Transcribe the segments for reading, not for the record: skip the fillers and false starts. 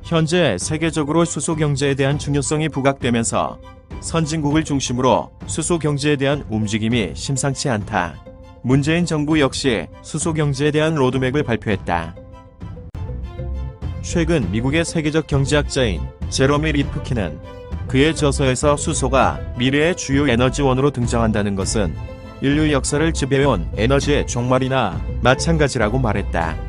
현재 세계적으로 수소 경제에 대한 중요성이 부각되면서 선진국을 중심으로 수소 경제에 대한 움직임이 심상치 않다. 문재인 정부 역시 수소 경제에 대한 로드맵을 발표했다. 최근 미국의 세계적 경제학자인 제러미 리프킨은 그의 저서에서 수소가 미래의 주요 에너지원으로 등장한다는 것은 인류 역사를 지배해온 에너지의 종말이나 마찬가지라고 말했다.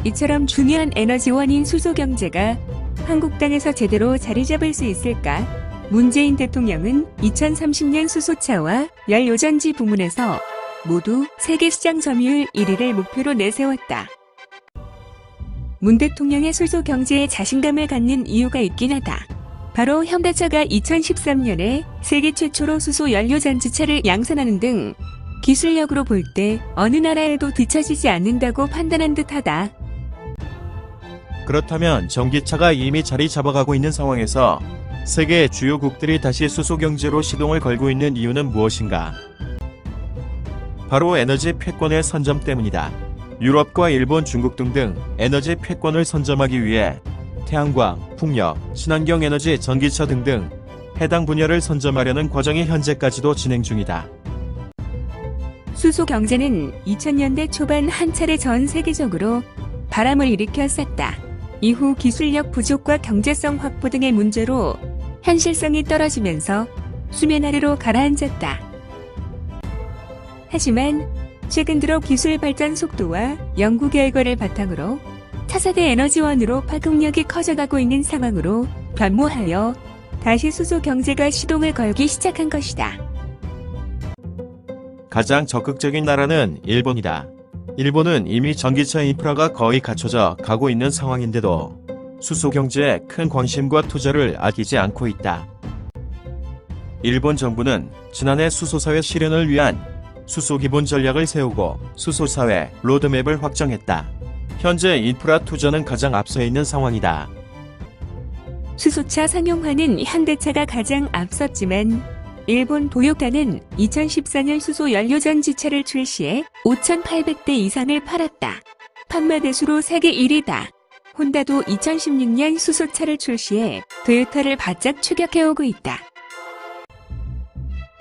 이처럼 중요한 에너지원인 수소 경제가 한국 땅에서 제대로 자리 잡을 수 있을까? 문재인 대통령은 2030년 수소차와 연료전지 부문에서 모두 세계 시장 점유율 1위를 목표로 내세웠다. 문 대통령의 수소 경제에 자신감을 갖는 이유가 있긴 하다. 바로 현대차가 2013년에 세계 최초로 수소 연료전지차를 양산하는 등 기술력으로 볼 때 어느 나라에도 뒤처지지 않는다고 판단한 듯하다. 그렇다면 전기차가 이미 자리 잡아가고 있는 상황에서 세계 주요국들이 다시 수소 경제로 시동을 걸고 있는 이유는 무엇인가? 바로 에너지 패권의 선점 때문이다. 유럽과 일본, 중국 등등 에너지 패권을 선점하기 위해 태양광, 풍력, 친환경 에너지, 전기차 등등 해당 분야를 선점하려는 과정이 현재까지도 진행 중이다. 수소 경제는 2000년대 초반 한 차례 전 세계적으로 바람을 일으켰었다. 이후 기술력 부족과 경제성 확보 등의 문제로 현실성이 떨어지면서 수면 아래로 가라앉았다. 하지만 최근 들어 기술 발전 속도와 연구 결과를 바탕으로 차세대 에너지원으로 파급력이 커져가고 있는 상황으로 변모하여 다시 수소 경제가 시동을 걸기 시작한 것이다. 가장 적극적인 나라는 일본이다. 일본은 이미 전기차 인프라가 거의 갖춰져 가고 있는 상황인데도 수소 경제에 큰 관심과 투자를 아끼지 않고 있다. 일본 정부는 지난해 수소사회 실현을 위한 수소 기본 전략을 세우고 수소사회 로드맵을 확정했다. 현재 인프라 투자는 가장 앞서 있는 상황이다. 수소차 상용화는 현대차가 가장 앞섰지만 일본 도요타는 2014년 수소 연료전지차를 출시해 5,800대 이상을 팔았다. 판매 대수로 세계 1위다. 혼다도 2016년 수소차를 출시해 도요타를 바짝 추격해오고 있다.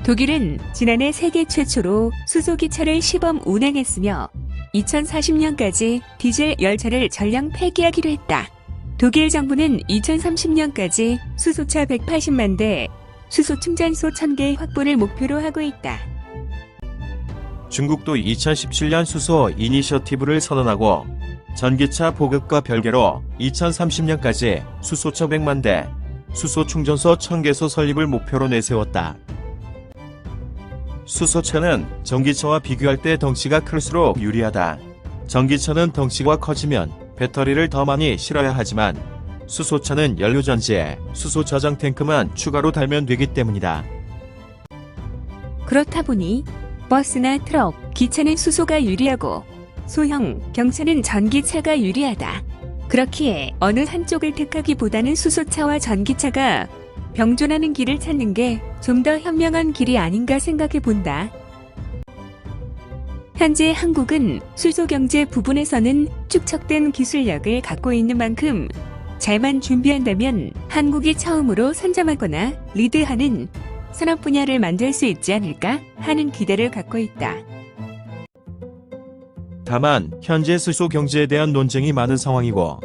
독일은 지난해 세계 최초로 수소기차를 시범 운행했으며 2040년까지 디젤 열차를 전량 폐기하기로 했다. 독일 정부는 2030년까지 수소차 180만 대, 수소 충전소 1000개 확보를 목표로 하고 있다. 중국도 2017년 수소 이니셔티브를 선언하고 전기차 보급과 별개로 2030년까지 수소차 100만 대, 수소 충전소 1000개소 설립을 목표로 내세웠다. 수소차는 전기차와 비교할 때 덩치가 클수록 유리하다. 전기차는 덩치가 커지면 배터리를 더 많이 실어야 하지만 수소차는 연료전지에 수소 저장 탱크만 추가로 달면 되기 때문이다. 그렇다 보니 버스나 트럭, 기차는 수소가 유리하고 소형, 경차는 전기차가 유리하다. 그렇기에 어느 한쪽을 택하기보다는 수소차와 전기차가 병존하는 길을 찾는 게 좀 더 현명한 길이 아닌가 생각해 본다. 현재 한국은 수소 경제 부분에서는 축적된 기술력을 갖고 있는 만큼 잘만 준비한다면 한국이 처음으로 선점하거나 리드하는 산업 분야를 만들 수 있지 않을까 하는 기대를 갖고 있다. 다만 현재 수소 경제에 대한 논쟁이 많은 상황이고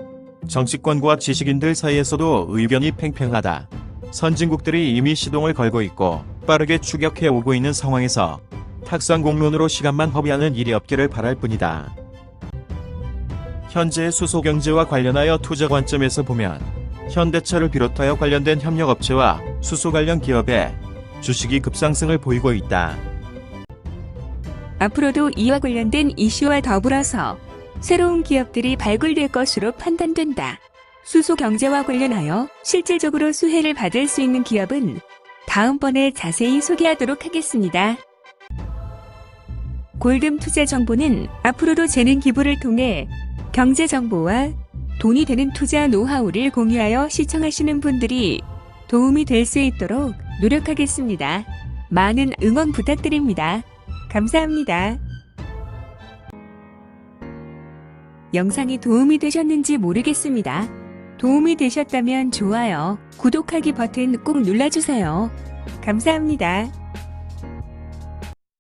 정치권과 지식인들 사이에서도 의견이 팽팽하다. 선진국들이 이미 시동을 걸고 있고 빠르게 추격해 오고 있는 상황에서 탁상 공론으로 시간만 허비하는 일이 없기를 바랄 뿐이다. 현재 수소 경제와 관련하여 투자 관점에서 보면 현대차를 비롯하여 관련된 협력업체와 수소 관련 기업의 주식이 급상승을 보이고 있다. 앞으로도 이와 관련된 이슈와 더불어서 새로운 기업들이 발굴될 것으로 판단된다. 수소 경제와 관련하여 실질적으로 수혜를 받을 수 있는 기업은 다음번에 자세히 소개하도록 하겠습니다. 골든 투자 정보는 앞으로도 재능 기부를 통해 경제 정보와 돈이 되는 투자 노하우를 공유하여 시청하시는 분들이 도움이 될 수 있도록 노력하겠습니다. 많은 응원 부탁드립니다. 감사합니다. 영상이 도움이 되셨는지 모르겠습니다. 도움이 되셨다면 좋아요, 구독하기 버튼 꼭 눌러주세요. 감사합니다.